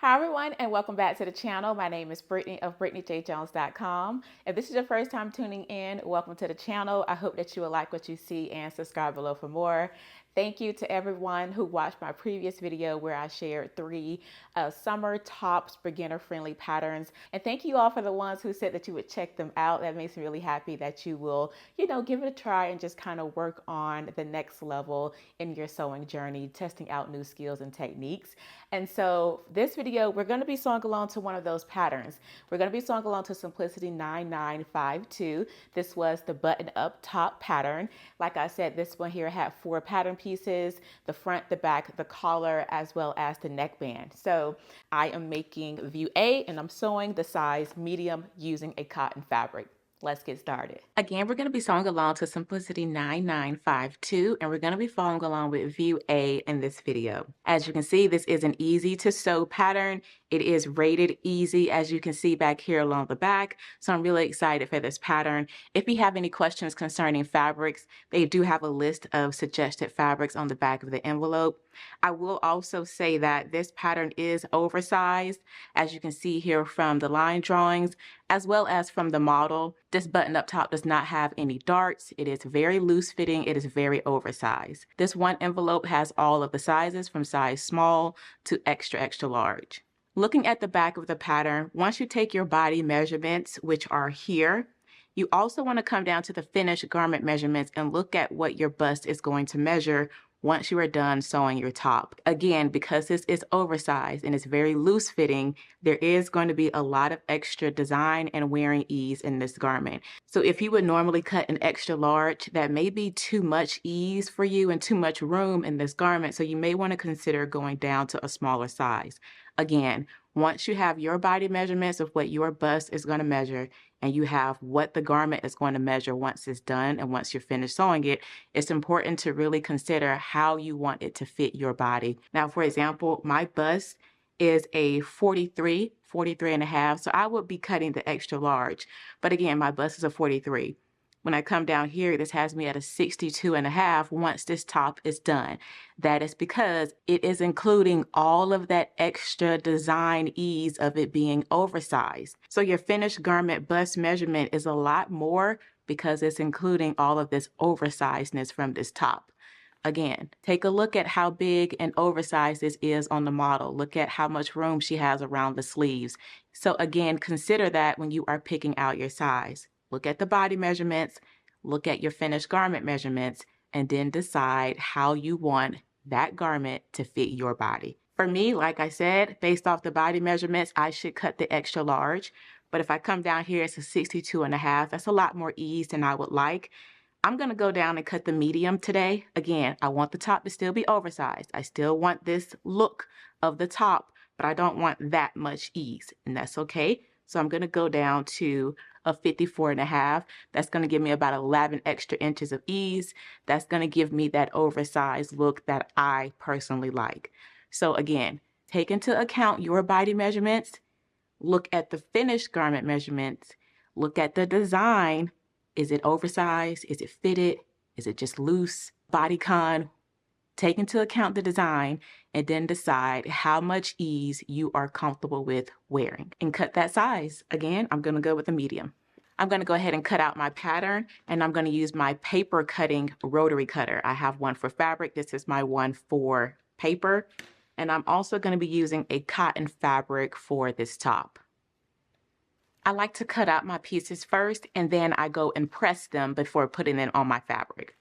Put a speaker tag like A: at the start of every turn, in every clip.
A: Hi everyone, and welcome back to the channel. My name is Brittany of BrittanyJJones.com. If this is your first time tuning in, welcome to the channel. I hope that you will like what you see and subscribe below for more. Thank you to everyone who watched my previous video where I shared 3 summer tops beginner friendly patterns. And thank you all for the ones who said that you would check them out. That makes me really happy that you will, give it a try and just kind of work on the next level in your sewing journey, testing out new skills and techniques. And so this video, we're going to be sewing along to one of those patterns. We're going to be sewing along to Simplicity 9952. This was the button up top pattern. Like I said, this one here had 4 pattern pieces: the front, the back, the collar, as well as the neckband. So I am making view A and I'm sewing the size medium using a cotton fabric. Let's get started. Again, we're going to be sewing along to Simplicity 9952, and we're going to be following along with view A in this video. As you can see, this is an easy to sew pattern. It is rated easy, as you can see back here along the back. So I'm really excited for this pattern. If you have any questions concerning fabrics, they do have a list of suggested fabrics on the back of the envelope. I will also say that this pattern is oversized, as you can see here from the line drawings, as well as from the model. This button up top does not have any darts. It is very loose fitting. It is very oversized. This one envelope has all of the sizes from size small to extra, extra large. Looking at the back of the pattern, once you take your body measurements, which are here, you also want to come down to the finished garment measurements and look at what your bust is going to measure once you are done sewing your top. Again, because this is oversized and it's very loose fitting, there is going to be a lot of extra design and wearing ease in this garment. So if you would normally cut an extra large, that may be too much ease for you and too much room in this garment. So you may want to consider going down to a smaller size. Again, once you have your body measurements of what your bust is going to measure, and you have what the garment is going to measure once it's done and once you're finished sewing it, it's important to really consider how you want it to fit your body. Now, for example, my bust is a 43 and a half, so I would be cutting the extra large. But again, my bust is a 43. When I come down here, this has me at a 62 and a half once this top is done. That is because it is including all of that extra design ease of it being oversized. So your finished garment bust measurement is a lot more because it's including all of this oversizedness from this top. Again, take a look at how big and oversized this is on the model. Look at how much room she has around the sleeves. So again, consider that when you are picking out your size. Look at the body measurements, look at your finished garment measurements, and then decide how you want that garment to fit your body. For me, like I said, based off the body measurements, I should cut the extra large. But if I come down here, it's a 62 and a half. That's a lot more ease than I would like. I'm going to go down and cut the medium today. Again, I want the top to still be oversized. I still want this look of the top, but I don't want that much ease, and that's okay. So I'm going to go down to a 54 and a half. That's going to give me about 11 extra inches of ease. That's going to give me that oversized look that I personally like. So again, take into account your body measurements, look at the finished garment measurements, look at the design. Is it oversized? Is it fitted? Is it just loose? Bodycon. Take into account the design and then decide how much ease you are comfortable with wearing and cut that size. Again, I'm going to go with a medium. I'm going to go ahead and cut out my pattern, and I'm going to use my paper cutting rotary cutter. I have one for fabric. This is my one for paper. And I'm also going to be using a cotton fabric for this top. I like to cut out my pieces first, and then I go and press them before putting them on my fabric.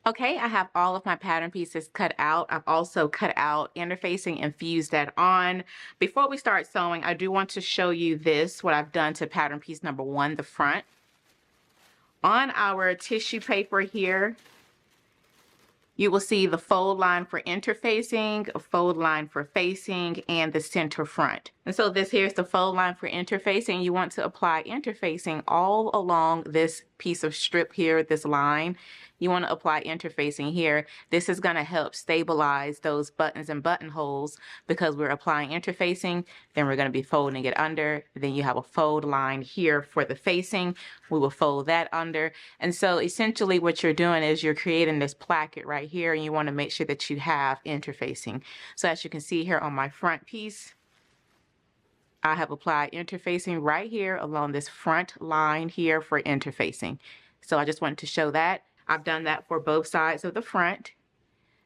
A: Okay, I have all of my pattern pieces cut out. I've also cut out interfacing and fused that on. Before we start sewing, I do want to show you this, what I've done to pattern piece number 1, the front. On our tissue paper here, you will see the fold line for interfacing, a fold line for facing, and the center front. And so this here is the fold line for interfacing. You want to apply interfacing all along this piece of strip here, this line. you want to apply interfacing here. This is going to help stabilize those buttons and buttonholes because we're applying interfacing. Then we're going to be folding it under. Then you have a fold line here for the facing. We will fold that under. And so essentially what you're doing is you're creating this placket right here, and you want to make sure that you have interfacing. So as you can see here on my front piece, I have applied interfacing right here along this front line here for interfacing. So I just wanted to show that. I've done that for both sides of the front.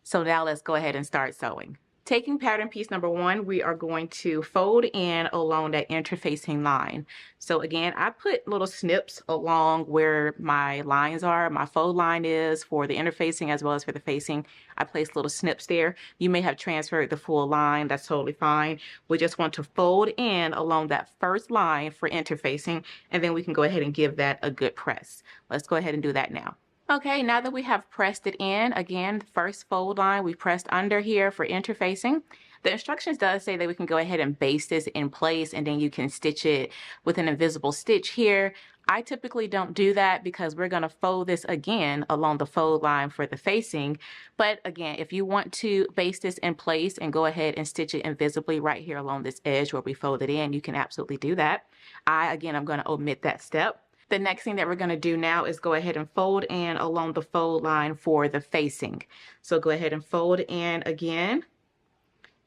A: So now let's go ahead and start sewing. Taking pattern piece number 1, we are going to fold in along that interfacing line. So again, I put little snips along where my lines are. My fold line is for the interfacing as well as for the facing. I placed little snips there. You may have transferred the full line. That's totally fine. We just want to fold in along that first line for interfacing, and then we can go ahead and give that a good press. Let's go ahead and do that now. Okay, now that we have pressed it in, again, first fold line, we pressed under here for interfacing. The instructions does say that we can go ahead and baste this in place, and then you can stitch it with an invisible stitch here. I typically don't do that because we're going to fold this again along the fold line for the facing. But again, if you want to baste this in place and go ahead and stitch it invisibly right here along this edge where we fold it in, you can absolutely do that. Again, I'm going to omit that step. The next thing that we're going to do now is go ahead and fold in along the fold line for the facing. So go ahead and fold in again,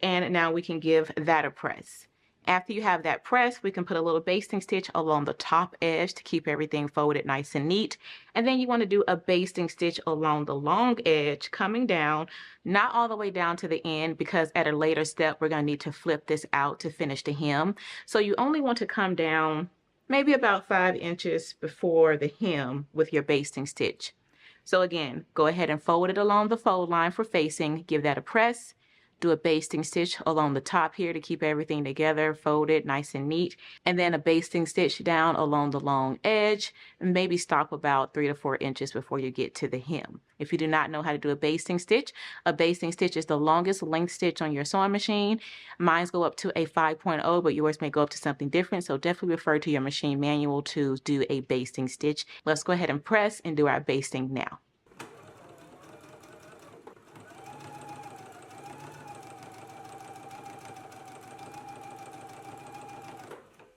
A: and now we can give that a press. After you have that press, we can put a little basting stitch along the top edge to keep everything folded nice and neat. And then you want to do a basting stitch along the long edge coming down, not all the way down to the end, because at a later step, we're going to need to flip this out to finish the hem. So you only want to come down maybe about 5 inches before the hem with your basting stitch. So again, go ahead and fold it along the fold line for facing, give that a press, do a basting stitch along the top here to keep everything together, folded nice and neat, and then a basting stitch down along the long edge, and maybe stop about 3 to 4 inches before you get to the hem. If you do not know how to do a basting stitch is the longest length stitch on your sewing machine. Mine's go up to a 5.0, but yours may go up to something different, so definitely refer to your machine manual to do a basting stitch. Let's go ahead and press and do our basting now.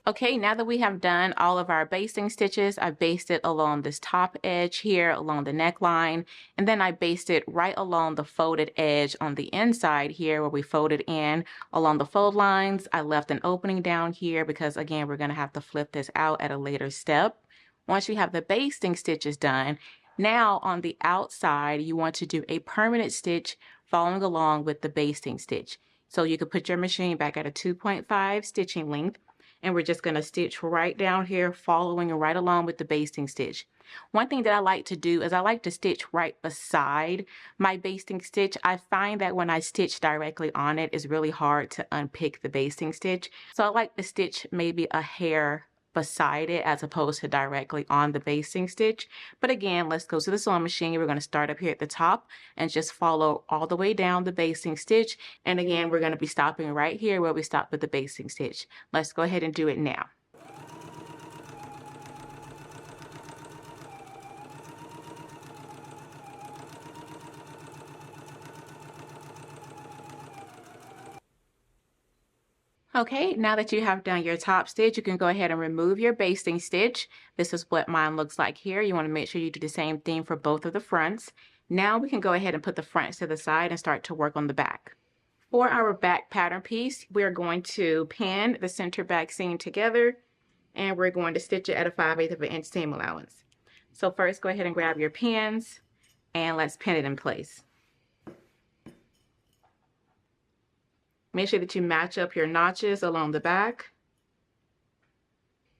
A: Okay, now that we have done all of our basting stitches, I basted along this top edge here along the neckline, and then I basted right along the folded edge on the inside here where we folded in along the fold lines. I left an opening down here because again, we're going to have to flip this out at a later step. Once you have the basting stitches done, now on the outside, you want to do a permanent stitch following along with the basting stitch. So you could put your machine back at a 2.5 stitching length, and we're just going to stitch right down here following right along with the basting stitch. One thing that I like to do is I like to stitch right beside my basting stitch. I find that when I stitch directly on it, it's really hard to unpick the basting stitch. So I like to stitch maybe a hair beside it as opposed to directly on the basting stitch. But again, let's go to the sewing machine. We're going to start up here at the top and just follow all the way down the basting stitch. And again, we're going to be stopping right here where we stopped with the basting stitch. Let's go ahead and do it now. Okay, now that you have done your top stitch, you can go ahead and remove your basting stitch. This is what mine looks like here. You want to make sure you do the same thing for both of the fronts. Now we can go ahead and put the fronts to the side and start to work on the back. For our back pattern piece, we're going to pin the center back seam together, and we're going to stitch it at a 5/8 of an inch seam allowance. So first, go ahead and grab your pins, and let's pin it in place. Make sure that you match up your notches along the back.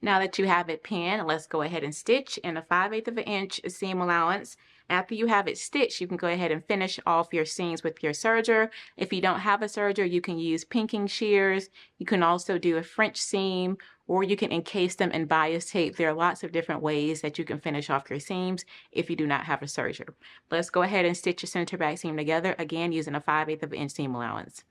A: Now that you have it pinned, let's go ahead and stitch in a 5/8 of an inch seam allowance. After you have it stitched, you can go ahead and finish off your seams with your serger. If you don't have a serger, you can use pinking shears. You can also do a French seam, or you can encase them in bias tape. There are lots of different ways that you can finish off your seams if you do not have a serger. Let's go ahead and stitch your center back seam together, again using a 5/8 of an inch seam allowance.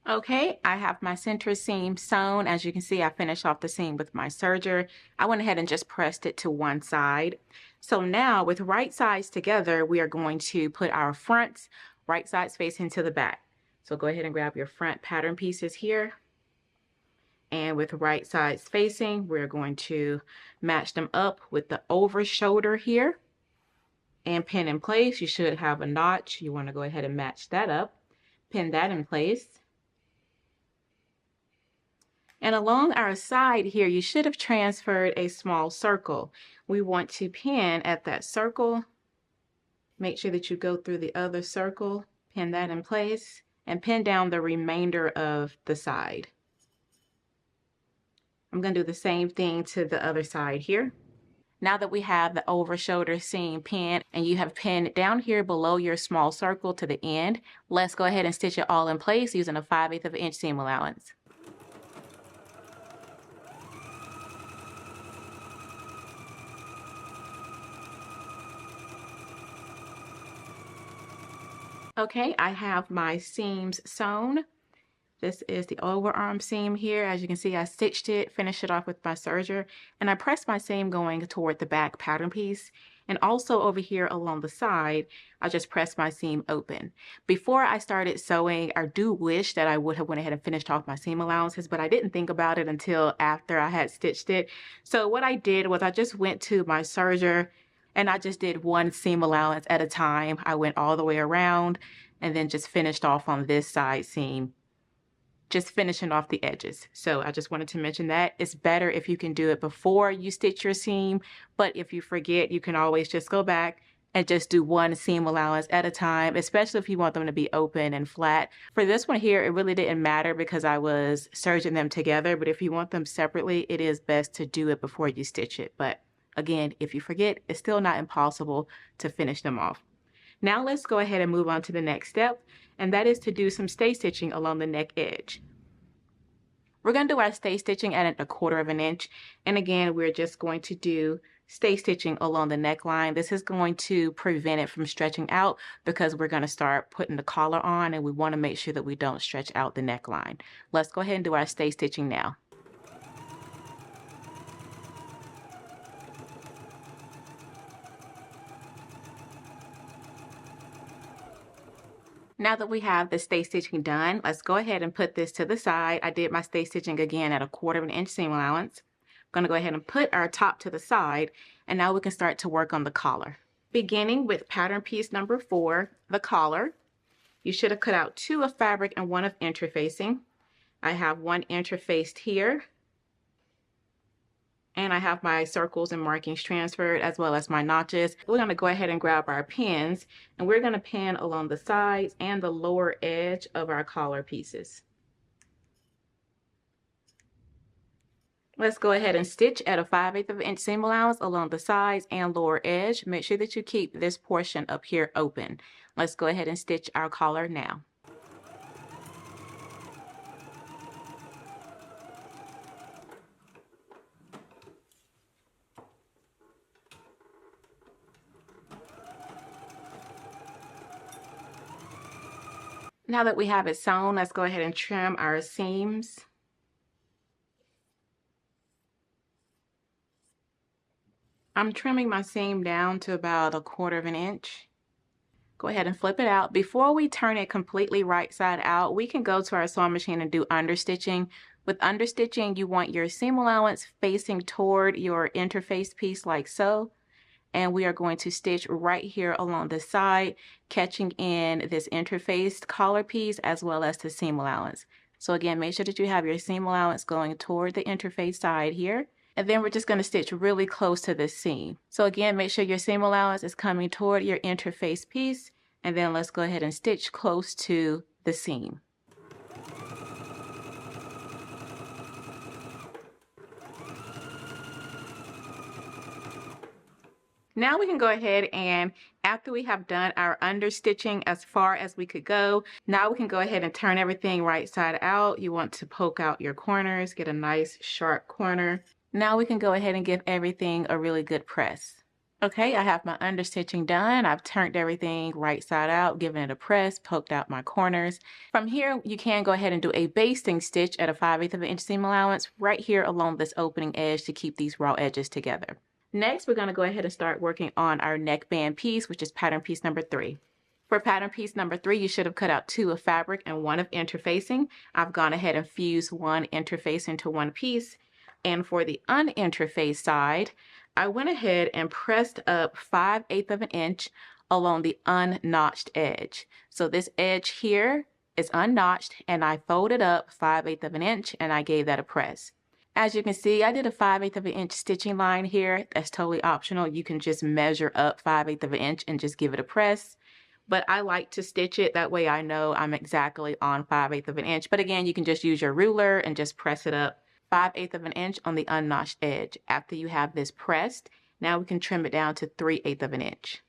A: Okay, I have my center seam sewn. As you can see, I finished off the seam with my serger. I went ahead and just pressed it to one side. So now with right sides together, we are going to put our fronts, right sides facing to the back. So go ahead and grab your front pattern pieces here. And with right sides facing, we're going to match them up with the over shoulder here and pin in place. You should have a notch. You want to go ahead and match that up, pin that in place. And along our side here, you should have transferred a small circle. We want to pin at that circle. Make sure that you go through the other circle, pin that in place, and pin down the remainder of the side. I'm going to do the same thing to the other side here. Now that we have the over shoulder seam pinned and you have pinned down here below your small circle to the end, let's go ahead and stitch it all in place using a 5/8 of an inch seam allowance. Okay, I have my seams sewn. This is the overarm seam here. As you can see, I stitched it, finished it off with my serger, and I pressed my seam going toward the back pattern piece. And also over here along the side, I just pressed my seam open. Before I started sewing, I do wish that I would have went ahead and finished off my seam allowances, but I didn't think about it until after I had stitched it. So what I did was I just went to my serger and I just did one seam allowance at a time. I went all the way around and then just finished off on this side seam, just finishing off the edges. So I just wanted to mention that it's better if you can do it before you stitch your seam, but if you forget, you can always just go back and just do one seam allowance at a time, especially if you want them to be open and flat. For this one here, it really didn't matter because I was serging them together, but if you want them separately, it is best to do it before you stitch it. But again, if you forget, it's still not impossible to finish them off. Now let's go ahead and move on to the next step, and that is to do some stay stitching along the neck edge. We're going to do our stay stitching at 1/4 of an inch, and again, we're just going to do stay stitching along the neckline. This is going to prevent it from stretching out because we're going to start putting the collar on, and we want to make sure that we don't stretch out the neckline. Let's go ahead and do our stay stitching now. Now that we have the stay stitching done, let's go ahead and put this to the side. I did my stay stitching again at 1/4 of an inch seam allowance. I'm going to go ahead and put our top to the side, and now we can start to work on the collar. Beginning with pattern piece number 4, the collar. You should have cut out 2 of fabric and 1 of interfacing. I have 1 interfaced here, and I have my circles and markings transferred as well as my notches. We're going to go ahead and grab our pins, and we're going to pin along the sides and the lower edge of our collar pieces. Let's go ahead and stitch at a 5/8 of an inch seam allowance along the sides and lower edge. Make sure that you keep this portion up here open. Let's go ahead and stitch our collar now. Now that we have it sewn, let's go ahead and trim our seams. I'm trimming my seam down to about 1/4 of an inch. Go ahead and flip it out. Before we turn it completely right side out, we can go to our sewing machine and do understitching. With understitching, you want your seam allowance facing toward your interface piece like so. And we are going to stitch right here along the side, catching in this interfaced collar piece as well as the seam allowance. So again, make sure that you have your seam allowance going toward the interface side here. And then we're just going to stitch really close to this seam. So again, make sure your seam allowance is coming toward your interface piece. And then let's go ahead and stitch close to the seam. Now we can go ahead and after we have done our understitching as far as we could go, now we can go ahead and turn everything right side out. You want to poke out your corners, get a nice sharp corner. Now we can go ahead and give everything a really good press. Okay, I have my understitching done. I've turned everything right side out, given it a press, poked out my corners. From here, you can go ahead and do a basting stitch at a 5/8 of an inch seam allowance right here along this opening edge to keep these raw edges together. Next, we're going to go ahead and start working on our neckband piece, which is pattern piece number 3. For pattern piece number 3, you should have cut out 2 of fabric and 1 of interfacing. I've gone ahead and fused 1 interface into 1 piece. And for the uninterfaced side, I went ahead and pressed up 5/8 of an inch along the unnotched edge. So this edge here is unnotched, and I folded up 5/8 of an inch and I gave that a press. As you can see, I did a 5/8 of an inch stitching line here. That's totally optional. You can just measure up 5/8 of an inch and just give it a press. But I like to stitch it. That way I know I'm exactly on 5/8 of an inch. But again, you can just use your ruler and just press it up 5/8 of an inch on the unnotched edge. After you have this pressed, now we can trim it down to 3/8 of an inch.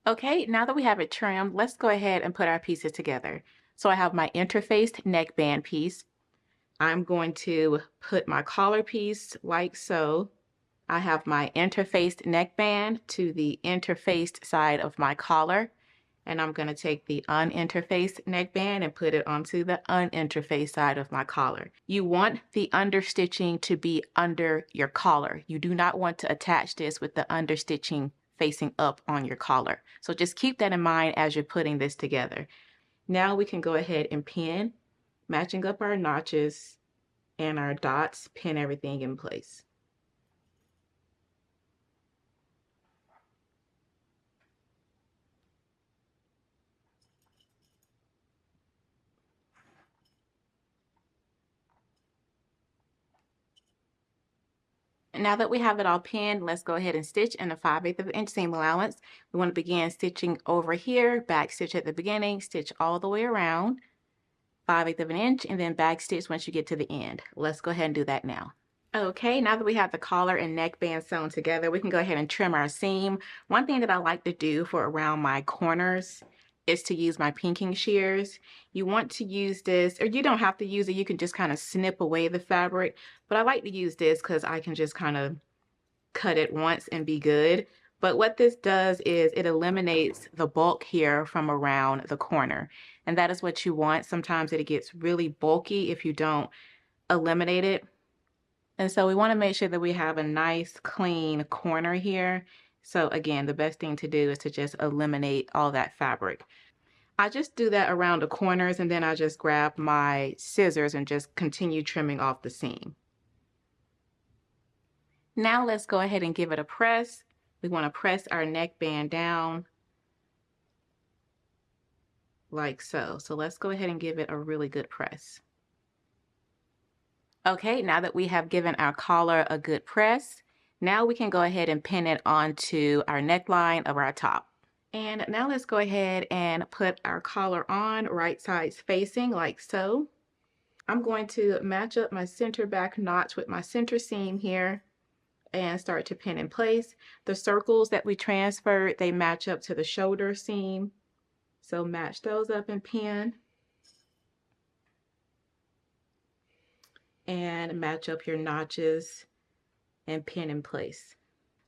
A: Okay, now that we have it trimmed, let's go ahead and put our pieces together. So I have my interfaced neckband piece. I'm going to put my collar piece like so. I have my interfaced neckband to the interfaced side of my collar, and I'm going to take the uninterfaced neckband and put it onto the uninterfaced side of my collar. You want the understitching to be under your collar. You do not want to attach this with the understitching facing up on your collar. So just keep that in mind as you're putting this together. Now we can go ahead and pin, matching up our notches and our dots, pin everything in place. Now that we have it all pinned, let's go ahead and stitch in a 5/8 of an inch seam allowance. We want to begin stitching over here, back stitch at the beginning, stitch all the way around, 5/8 of an inch, and then back stitch once you get to the end. Let's go ahead and do that now. Okay, now that we have the collar and neckband sewn together, we can go ahead and trim our seam. One thing that I like to do for around my corners is to use my pinking shears. You want to use this, or you don't have to use it, you can just kind of snip away the fabric, but I like to use this because I can just kind of cut it once and be good. But what this does is it eliminates the bulk here from around the corner, and that is what you want. Sometimes it gets really bulky if you don't eliminate it. And so we want to make sure that we have a nice clean corner here. So again, the best thing to do is to just eliminate all that fabric. I just do that around the corners, and then I just grab my scissors and just continue trimming off the seam. Now let's go ahead and give it a press. We want to press our neckband down like so. So let's go ahead and give it a really good press. Okay, now that we have given our collar a good press, now we can go ahead and pin it onto our neckline of our top. And now let's go ahead and put our collar on, right sides facing like so. I'm going to match up my center back notch with my center seam here and start to pin in place. The circles that we transferred, they match up to the shoulder seam. So match those up and pin. And match up your notches and pin in place.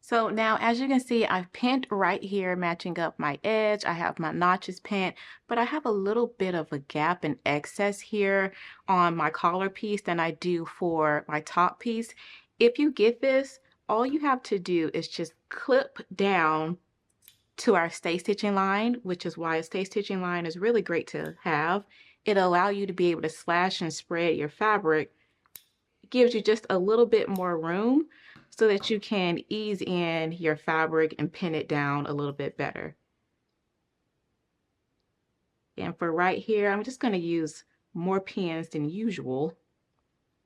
A: So now, as you can see, I've pinned right here, matching up my edge. I have my notches pinned, but I have a little bit of a gap in excess here on my collar piece than I do for my top piece. If you get this, all you have to do is just clip down to our stay stitching line, which is why a stay stitching line is really great to have. It'll allow you to be able to slash and spread your fabric. It gives you just a little bit more room so that you can ease in your fabric and pin it down a little bit better. And for right here, I'm just going to use more pins than usual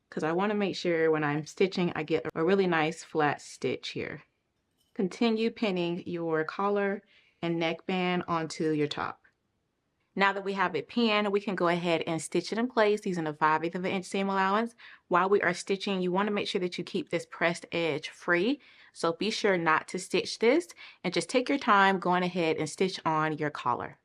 A: because I want to make sure when I'm stitching, I get a really nice flat stitch here. Continue pinning your collar and neckband onto your top. Now that we have it pinned, we can go ahead and stitch it in place using a 5/8 of an inch seam allowance. While we are stitching, you want to make sure that you keep this pressed edge free. So be sure not to stitch this and just take your time going ahead and stitch on your collar.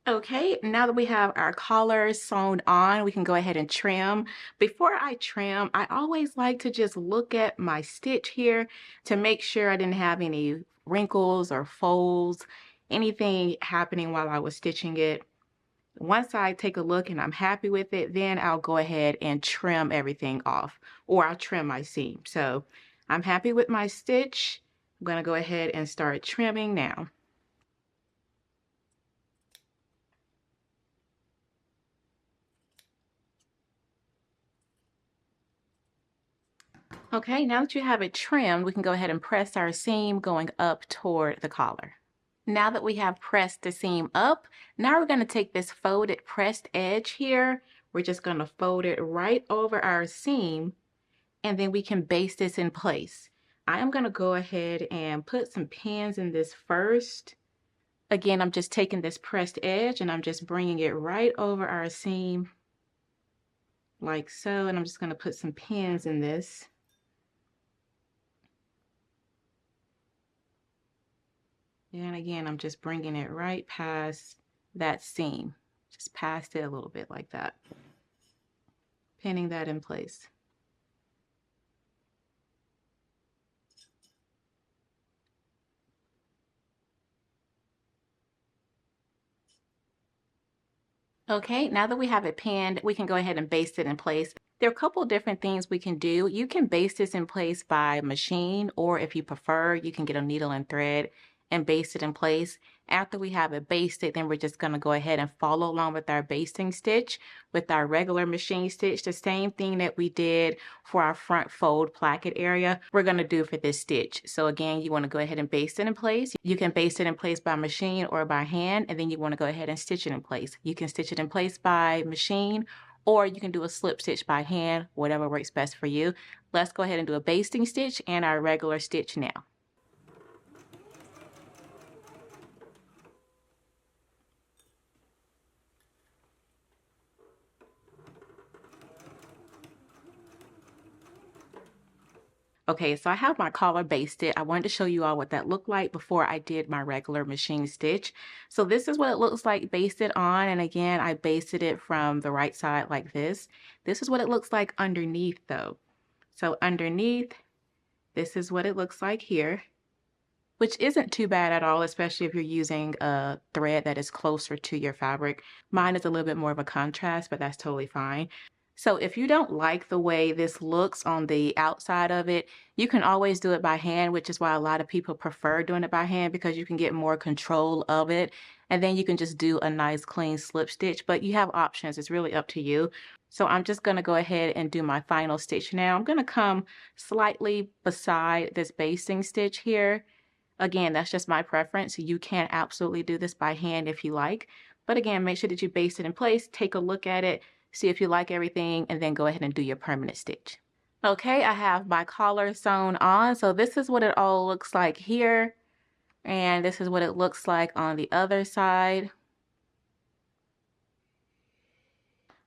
A: Okay, now that we have our collar sewn on, we can go ahead and trim. Before I trim, I always like to just look at my stitch here to make sure I didn't have any wrinkles or folds, anything happening while I was stitching it. Once I take a look and I'm happy with it, then I'll go ahead and trim everything off, or I'll trim my seam. So I'm happy with my stitch. I'm gonna go ahead and start trimming now. Okay, now that you have it trimmed, we can go ahead and press our seam going up toward the collar. Now that we have pressed the seam up, now we're going to take this folded pressed edge here. We're just going to fold it right over our seam, and then we can baste this in place. I am going to go ahead and put some pins in this first. Again, I'm just taking this pressed edge and I'm just bringing it right over our seam like so, and I'm just going to put some pins in this. And again, I'm just bringing it right past that seam, just past it a little bit like that, pinning that in place. Okay, now that we have it pinned, we can go ahead and baste it in place. There are a couple different things we can do. You can baste this in place by machine, or if you prefer, you can get a needle and thread and baste it in place. After we have it basted, then we're just going to go ahead and follow along with our basting stitch with our regular machine stitch. The same thing that we did for our front fold placket area, we're going to do for this stitch. So again, you want to go ahead and baste it in place. You can baste it in place by machine or by hand, and then you want to go ahead and stitch it in place. You can stitch it in place by machine, or you can do a slip stitch by hand, whatever works best for you. Let's go ahead and do a basting stitch and our regular stitch now. Okay, so I have my collar basted. I wanted to show you all what that looked like before I did my regular machine stitch. So this is what it looks like basted on. And again, I basted it from the right side like this. This is what it looks like underneath though. So underneath, this is what it looks like here, which isn't too bad at all, especially if you're using a thread that is closer to your fabric. Mine is a little bit more of a contrast, but that's totally fine. So if you don't like the way this looks on the outside of it, you can always do it by hand, which is why a lot of people prefer doing it by hand, because you can get more control of it. And then you can just do a nice clean slip stitch, but you have options. It's really up to you. So I'm just going to go ahead and do my final stitch now. I'm going to come slightly beside this basting stitch here. Again, that's just my preference. You can absolutely do this by hand if you like. But again, make sure that you baste it in place, take a look at it, see if you like everything, and then go ahead and do your permanent stitch. Okay, I have my collar sewn on. So this is what it all looks like here. And this is what it looks like on the other side.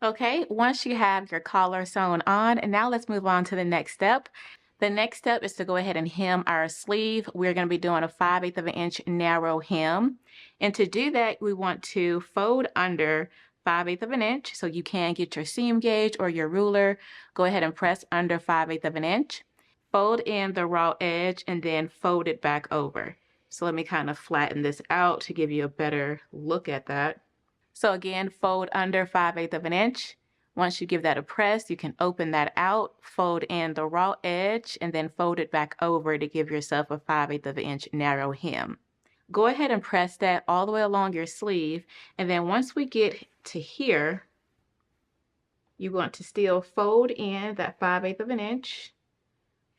A: Okay, once you have your collar sewn on, and now let's move on to the next step. The next step is to go ahead and hem our sleeve. We're going to be doing a 5/8 of an inch narrow hem. And to do that, we want to fold under 5/8 of an inch. So you can get your seam gauge or your ruler. Go ahead and press under 5/8 of an inch. Fold in the raw edge and then fold it back over. So let me kind of flatten this out to give you a better look at that. So again, fold under 5/8 of an inch. Once you give that a press, you can open that out, fold in the raw edge, and then fold it back over to give yourself a 5/8 of an inch narrow hem. Go ahead and press that all the way along your sleeve. And then once we get to here, you want to still fold in that 5/8 of an inch.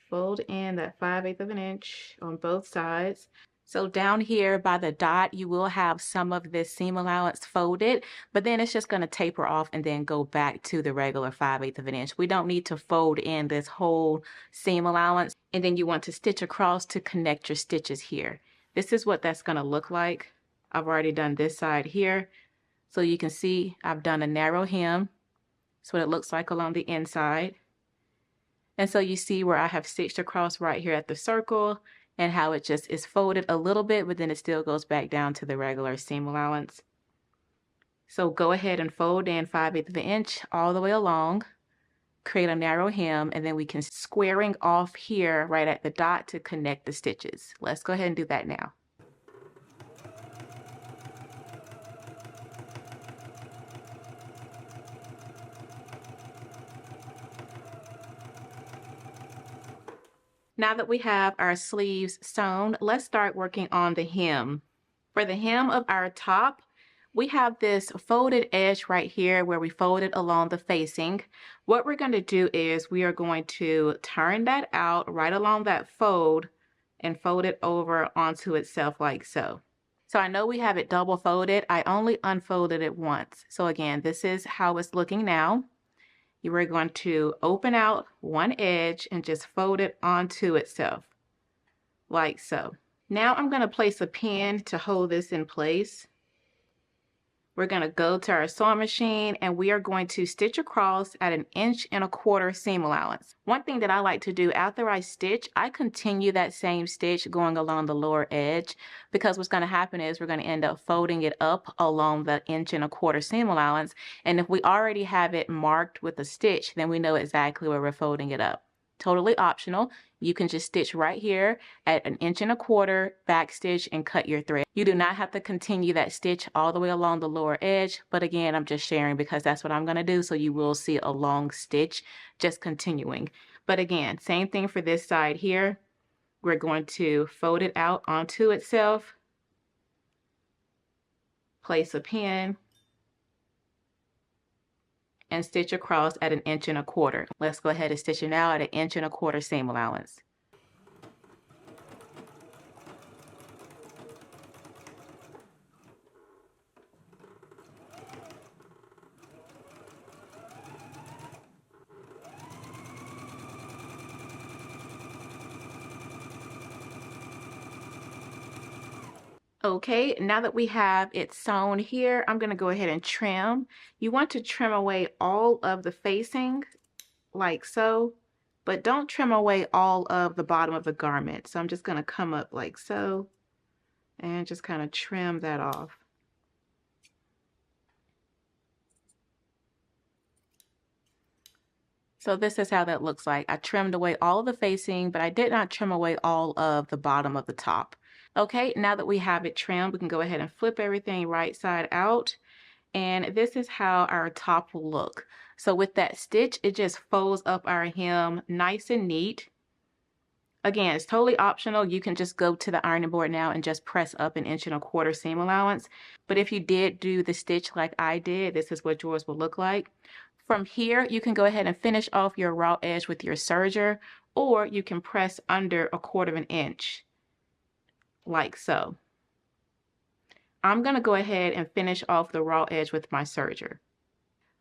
A: Fold in that 5/8 of an inch on both sides. So down here by the dot, you will have some of this seam allowance folded, but then it's just going to taper off and then go back to the regular 5/8 of an inch. We don't need to fold in this whole seam allowance. And then you want to stitch across to connect your stitches here. This is what that's going to look like. I've already done this side here. So you can see I've done a narrow hem. That's what it looks like along the inside. And so you see where I have stitched across right here at the circle, and how it just is folded a little bit, but then it still goes back down to the regular seam allowance. So go ahead and fold in 5/8 of an inch all the way along, create a narrow hem, and then we can squaring off here right at the dot to connect the stitches. Let's go ahead and do that now. Now that we have our sleeves sewn, let's start working on the hem. For the hem of our top, we have this folded edge right here where we folded along the facing. What we're going to do is we are going to turn that out right along that fold and fold it over onto itself like so. So I know we have it double folded. I only unfolded it once. So again, this is how it's looking now. You are going to open out one edge and just fold it onto itself like so. Now I'm going to place a pin to hold this in place. We're going to go to our sewing machine and we are going to stitch across at 1¼ inch seam allowance. One thing that I like to do after I stitch, I continue that same stitch going along the lower edge, because what's going to happen is we're going to end up folding it up along the 1¼ inch seam allowance. And if we already have it marked with a stitch, then we know exactly where we're folding it up. Totally optional. You can just stitch right here at 1¼ inch, back stitch, and cut your thread. You do not have to continue that stitch all the way along the lower edge, but again, I'm just sharing because that's what I'm going to do, so you will see a long stitch just continuing. But again, same thing for this side here. We're going to fold it out onto itself, place a pin, and stitch across at 1¼ inch. Let's go ahead and stitch it now at 1¼ inch seam allowance. Okay, now that we have it sewn here, I'm going to go ahead and trim. You want to trim away all of the facing like so, but don't trim away all of the bottom of the garment. So I'm just going to come up like so and just kind of trim that off. So this is how that looks like. I trimmed away all of the facing, but I did not trim away all of the bottom of the top. Okay, now that we have it trimmed, we can go ahead and flip everything right side out. And this is how our top will look. So with that stitch, it just folds up our hem nice and neat. Again, it's totally optional. You can just go to the ironing board now and just press up 1¼ inch seam allowance. But if you did do the stitch like I did, this is what yours will look like. From here, you can go ahead and finish off your raw edge with your serger, or you can press under 1/4 inch, like so. I'm going to go ahead and finish off the raw edge with my serger.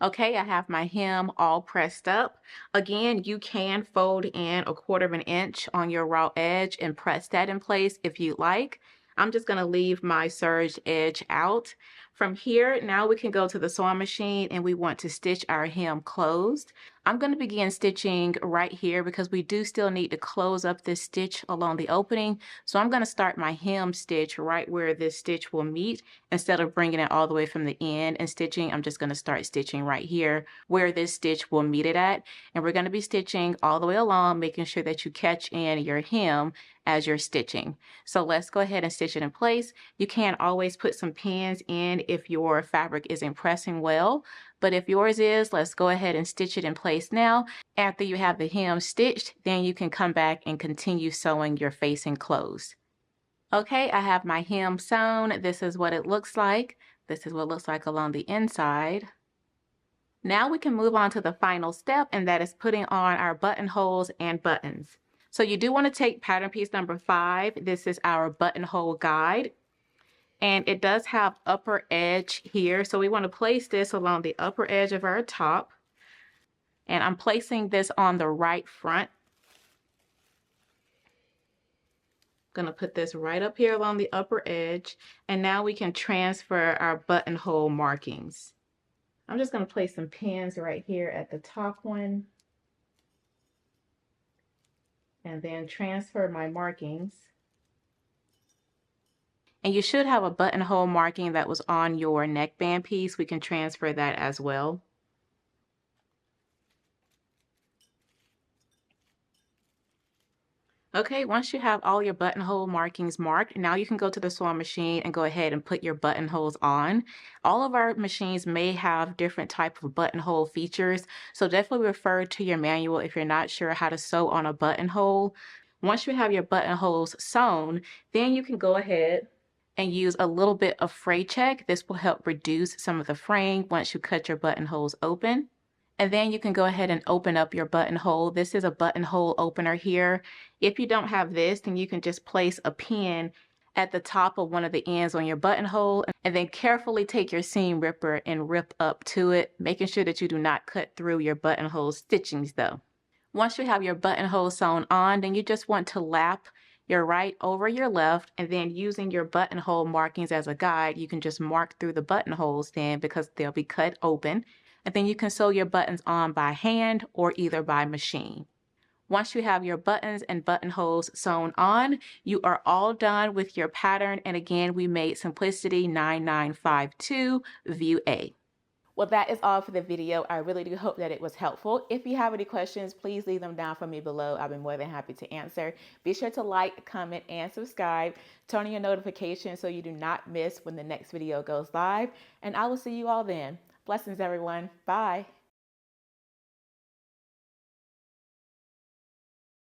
A: Okay, I have my hem all pressed up. Again, you can fold in 1/4 inch on your raw edge and press that in place if you like. I'm just going to leave my serged edge out. From here, now we can go to the sewing machine and we want to stitch our hem closed. I'm going to begin stitching right here because we do still need to close up this stitch along the opening. So I'm going to start my hem stitch right where this stitch will meet. Instead of bringing it all the way from the end and stitching, I'm just going to start stitching right here where this stitch will meet it at. And we're going to be stitching all the way along, making sure that you catch in your hem as you're stitching. So let's go ahead and stitch it in place. You can always put some pins in if your fabric isn't pressing well, but if yours is, let's go ahead and stitch it in place now. After you have the hem stitched, then you can come back and continue sewing your facing closed. Okay, I have my hem sewn. This is what it looks like. This is what it looks like along the inside. Now we can move on to the final step, and that is putting on our buttonholes and buttons. So you do want to take pattern piece number 5. This is our buttonhole guide. And it does have upper edge here. So we want to place this along the upper edge of our top. And I'm placing this on the right front. I'm going to put this right up here along the upper edge. And now we can transfer our buttonhole markings. I'm just going to place some pins right here at the top one. And then transfer my markings. And you should have a buttonhole marking that was on your neckband piece. We can transfer that as well. Okay, once you have all your buttonhole markings marked, now you can go to the sewing machine and go ahead and put your buttonholes on. All of our machines may have different type of buttonhole features, so definitely refer to your manual if you're not sure how to sew on a buttonhole. Once you have your buttonholes sewn, then you can go ahead and use a little bit of fray check. This will help reduce some of the fraying once you cut your buttonholes open. And then you can go ahead and open up your buttonhole. This is a buttonhole opener here. If you don't have this, then you can just place a pin at the top of one of the ends on your buttonhole and then carefully take your seam ripper and rip up to it, making sure that you do not cut through your buttonhole stitchings though. Once you have your buttonhole sewn on, then you just want to lap your right over your left, and then using your buttonhole markings as a guide, you can just mark through the buttonholes then because they'll be cut open. And then you can sew your buttons on by hand or either by machine. Once you have your buttons and buttonholes sewn on, you are all done with your pattern. And again, we made Simplicity 9952 View A. Well, that is all for the video. I really do hope that it was helpful. If you have any questions, please leave them down for me below. I'll be more than happy to answer. Be sure to like, comment, and subscribe. Turn on your notifications so you do not miss when the next video goes live. And I will see you all then. Blessings, everyone. Bye.